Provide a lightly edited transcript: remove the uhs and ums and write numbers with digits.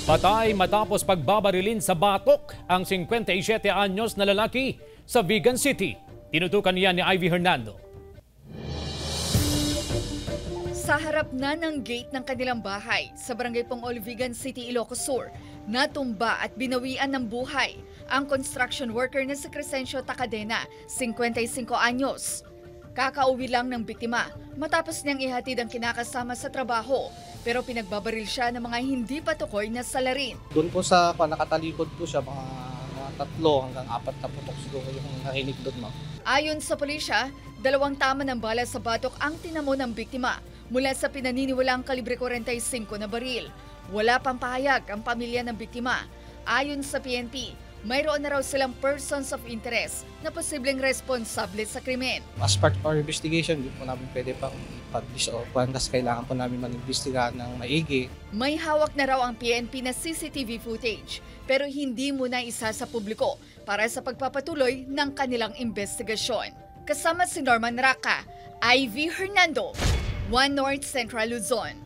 Patay matapos pagbabarilin sa batok ang 57 anyos na lalaki sa Vigan City. Tinutukan niya ni Ivy Hernando. Sa harap na ng gate ng kanilang bahay sa Barangay Pongol, Vigan City, Ilocos Sur, natumba at binawian ng buhay ang construction worker na si Crescencio Tacadena, 55 anyos. Kakauwi lang ng biktima matapos niyang ihatid ang kinakasama sa trabaho pero pinagbabaril siya ng mga hindi patukoy na salarin. Doon po sa nakatalikod po siya, mga 3 hanggang 4 na putok siguro yung narinig doon, ma'am. Ayon sa pulisya, 2 tama ng bala sa batok ang tinamo ng biktima mula sa pinaniniwalaang kalibre 45 na baril. Wala pang pahayag ang pamilya ng biktima. Ayon sa PNP, mayroon na raw silang persons of interest na posibleng responsable sa krimen. As part of our investigation, hindi po namin pwede pang publish o kasi kailangan po namin mag-investigahan ng maigi. May hawak na raw ang PNP na CCTV footage pero hindi muna isa sa publiko para sa pagpapatuloy ng kanilang investigasyon. Kasama si Norman Raca, Ivy Hernando, One North Central Luzon.